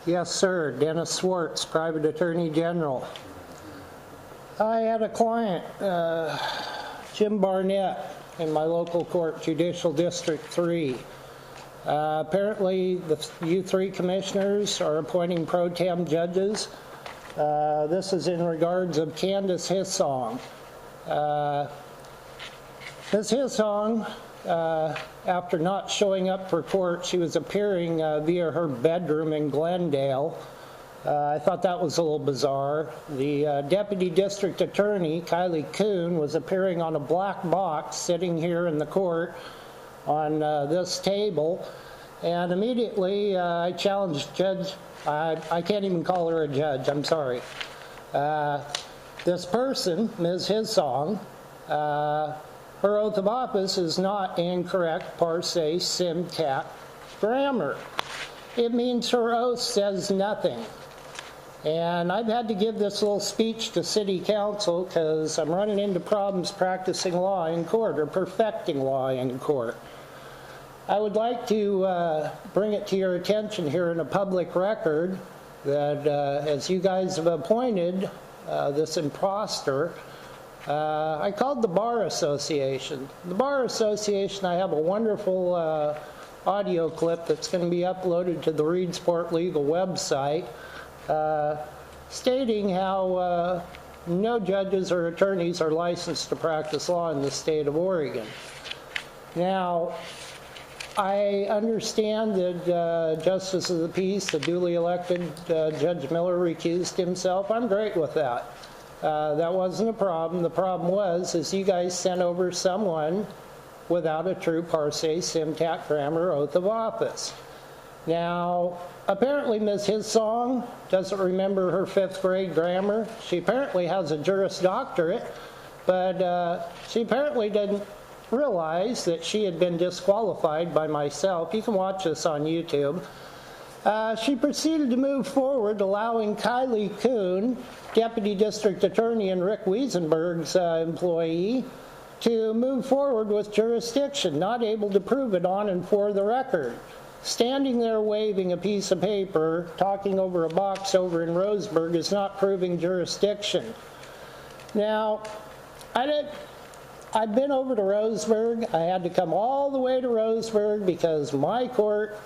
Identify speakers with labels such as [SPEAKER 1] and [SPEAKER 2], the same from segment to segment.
[SPEAKER 1] Yes, sir. Dennis Swartz, Private Attorney General. I had a client, Jim Barnett, in my local court, Judicial District 3. Apparently, you three commissioners are appointing pro tem judges. This is in regards of Candace Hissong. Ms. Hissong, after not showing up for court, she was appearing via her bedroom in Glendale. I thought that was a little bizarre. The Deputy District Attorney, Kylie Kuhn, was appearing on a black box sitting here in the court on this table, and immediately I challenged Judge, I can't even call her a judge, I'm sorry. This person, Ms. Hissong, her oath of office is not incorrect parse syntax grammar. It means her oath says nothing. And I've had to give this little speech to City Council because I'm running into problems practicing law in court or perfecting law in court. I would like to bring it to your attention here in a public record that as you guys have appointed this imposter, I called the Bar Association. The Bar Association, I have a wonderful audio clip that's going to be uploaded to the Reedsport legal website stating how no judges or attorneys are licensed to practice law in the state of Oregon. Now, I understand that Justice of the Peace, the duly elected Judge Miller, recused himself. I'm great with that. That wasn't a problem. The problem was you guys sent over someone without a true parse syntax grammar oath of office. Now, apparently Ms. Hissong doesn't remember her 5th grade grammar. She apparently has a Juris Doctorate, but she apparently didn't realize that she had been disqualified by myself. You can watch this on YouTube. She proceeded to move forward, allowing Kylie Kuhn, Deputy District Attorney and Rick Wiesenberg's employee, to move forward with jurisdiction, not able to prove it on and for the record. Standing there waving a piece of paper, talking over a box over in Roseburg is not proving jurisdiction. Now, I've been over to Roseburg. I had to come all the way to Roseburg because my court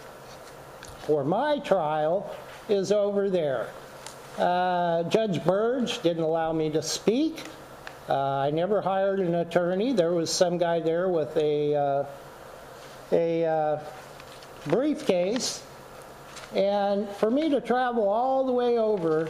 [SPEAKER 1] for my trial is over there. Judge Burge didn't allow me to speak. I never hired an attorney. There was some guy there with a briefcase, and for me to travel all the way over,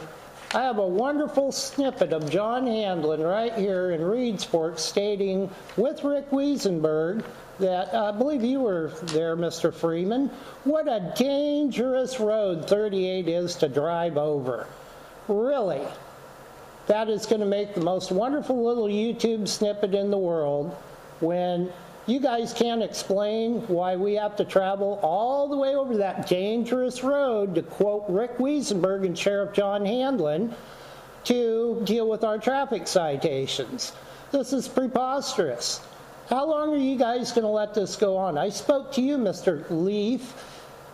[SPEAKER 1] I have a wonderful snippet of John Handlin right here in Reedsport stating with Rick Wiesenberg that, I believe you were there, Mr. Freeman, what a dangerous road 38 is to drive over. Really, that is going to make the most wonderful little YouTube snippet in the world when you guys can't explain why we have to travel all the way over that dangerous road, to quote Rick Wiesenberg and Sheriff John Handlin, to deal with our traffic citations. This is preposterous. How long are you guys going to let this go on? I spoke to you, Mr. LEIF,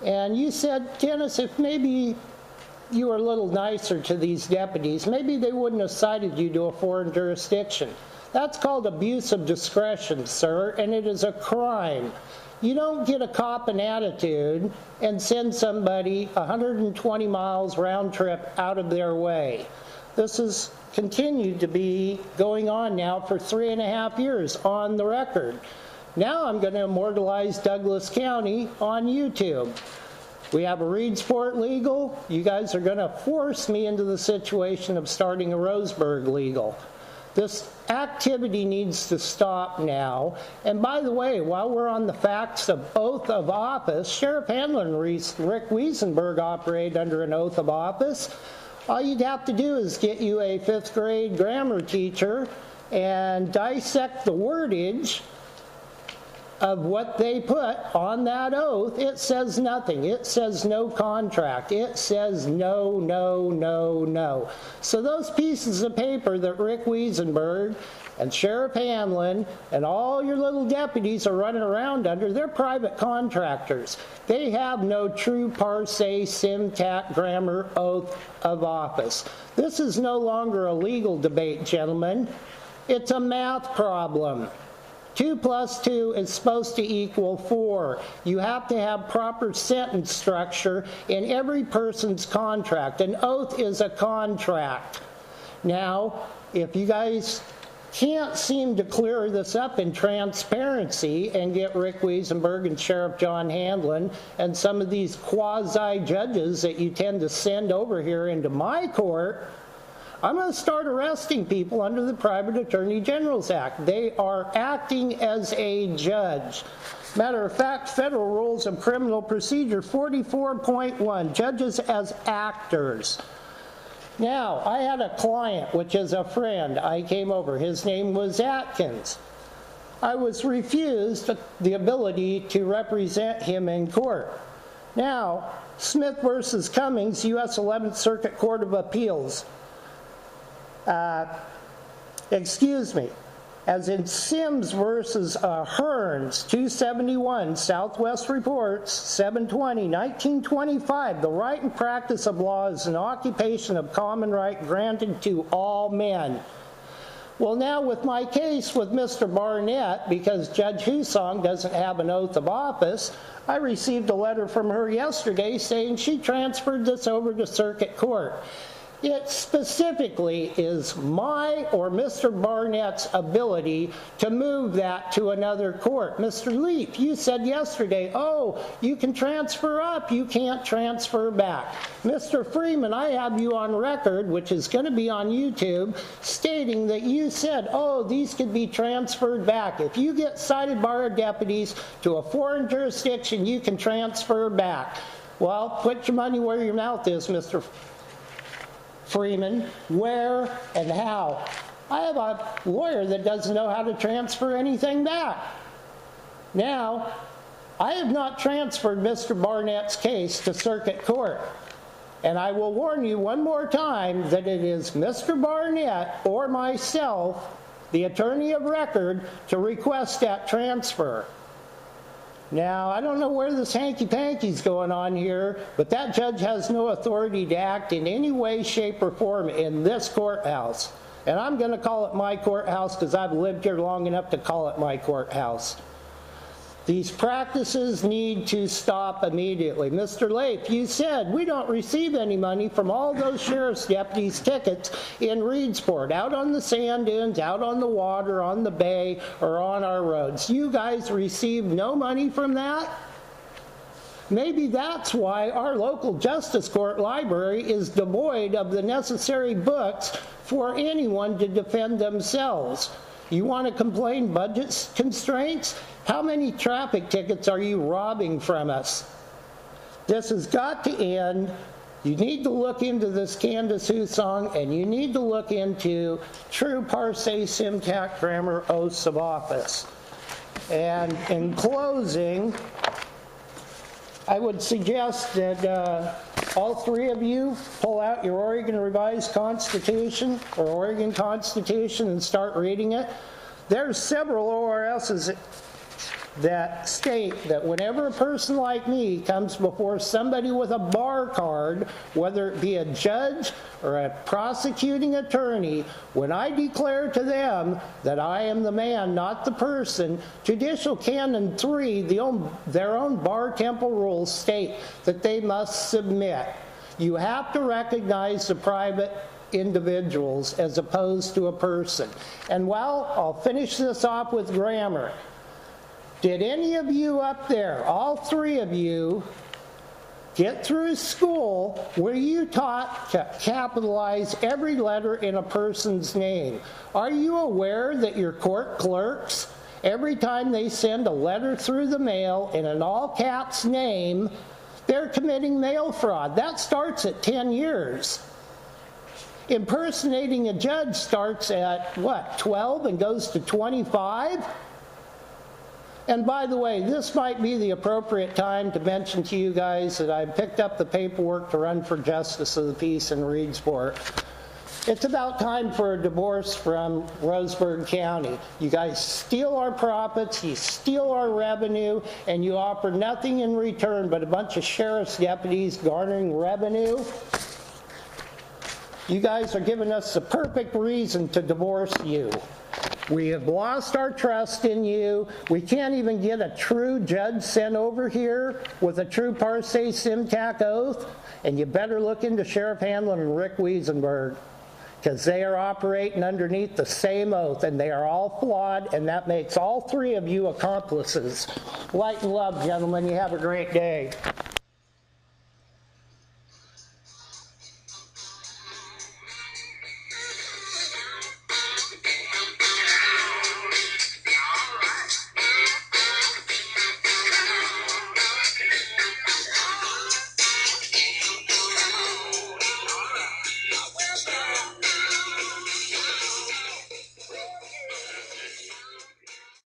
[SPEAKER 1] and you said, Dennis, if maybe you were a little nicer to these deputies, maybe they wouldn't have cited you to a foreign jurisdiction. That's called abuse of discretion, sir, and it is a crime. You don't get a cop an attitude and send somebody 120 miles round trip out of their way. This has continued to be going on now for 3.5 years on the record. Now I'm going to immortalize Douglas County on YouTube. We have a Reedsport legal. You guys are going to force me into the situation of starting a Roseburg legal. This activity needs to stop now. And by the way, while we're on the facts of oath of office, Sheriff Handlin and Rick Wiesenberg operate under an oath of office. All you'd have to do is get you a 5th grade grammar teacher and dissect the wordage of what they put on that oath, it says nothing. It says no contract. It says no, no, no, no. So those pieces of paper that Rick Wiesenberg and Sheriff Hanlon and all your little deputies are running around under, they're private contractors. They have no true parse, syntax, grammar, oath of office. This is no longer a legal debate, gentlemen. It's a math problem. 2 + 2 is supposed to equal 4. You have to have proper sentence structure in every person's contract. An oath is a contract. Now, if you guys can't seem to clear this up in transparency and get Rick Wiesenberg and Sheriff John Hanlon and some of these quasi-judges that you tend to send over here into my court, I'm going to start arresting people under the Private Attorney General's Act. They are acting as a judge. Matter of fact, Federal Rules of Criminal Procedure 44.1, judges as actors. Now, I had a client, which is a friend. I came over. His name was Atkins. I was refused the ability to represent him in court. Now, Smith versus Cummings, U.S. 11th Circuit Court of Appeals. Excuse me, as in Sims versus Hearns, 271, Southwest Reports, 720, 1925, the right and practice of law is an occupation of common right granted to all men. Well, now with my case with Mr. Barnett, because Judge Husong doesn't have an oath of office, I received a letter from her yesterday saying she transferred this over to circuit court. It specifically is my or Mr. Barnett's ability to move that to another court. Mr. LEIF, you said yesterday, oh, you can transfer up, you can't transfer back. Mr. Freeman, I have you on record, which is going to be on YouTube, stating that you said, oh, these could be transferred back. If you get cited by our deputies to a foreign jurisdiction, you can transfer back. Well, put your money where your mouth is, Mr. Freeman, where and how. I have a lawyer that doesn't know how to transfer anything back. Now, I have not transferred Mr. Barnett's case to circuit court. And I will warn you one more time that it is Mr. Barnett or myself, the attorney of record, to request that transfer. Now, I don't know where this hanky-panky's going on here, but that judge has no authority to act in any way, shape, or form in this courthouse. And I'm going to call it my courthouse because I've lived here long enough to call it my courthouse. These practices need to stop immediately. Mr. LEIF, you said we don't receive any money from all those sheriff's deputies' tickets in Reedsport, out on the sand dunes, out on the water, on the bay, or on our roads. You guys receive no money from that? Maybe that's why our local justice court library is devoid of the necessary books for anyone to defend themselves. You want to complain budget constraints? How many traffic tickets are you robbing from us? This has got to end. You need to look into this Candace Husong, and you need to look into true parse, syntax, grammar, oaths of office. And in closing, I would suggest that all three of you pull out your Oregon Revised Constitution or Oregon Constitution and start reading it. There's several ORSs that state that whenever a person like me comes before somebody with a bar card, whether it be a judge or a prosecuting attorney, when I declare to them that I am the man, not the person, Judicial Canon 3, their own bar temple rules state that they must submit. You have to recognize the private individuals as opposed to a person. And well, I'll finish this off with grammar. Did any of you up there, all three of you, get through school where you taught to capitalize every letter in a person's name? Are you aware that your court clerks, every time they send a letter through the mail in an all caps name, they're committing mail fraud? That starts at 10 years. Impersonating a judge starts at, what, 12 and goes to 25? And by the way, this might be the appropriate time to mention to you guys that I picked up the paperwork to run for Justice of the Peace in Reedsport. It's about time for a divorce from Roseburg County. You guys steal our profits, you steal our revenue, and you offer nothing in return but a bunch of sheriff's deputies garnering revenue. You guys are giving us the perfect reason to divorce you. We have lost our trust in you. We can't even get a true judge sent over here with a true Parse Simtac oath. And you better look into Sheriff Handlin and Rick Wiesenberg, because they are operating underneath the same oath, and they are all flawed, and that makes all three of you accomplices. Light and love, gentlemen. You have a great day.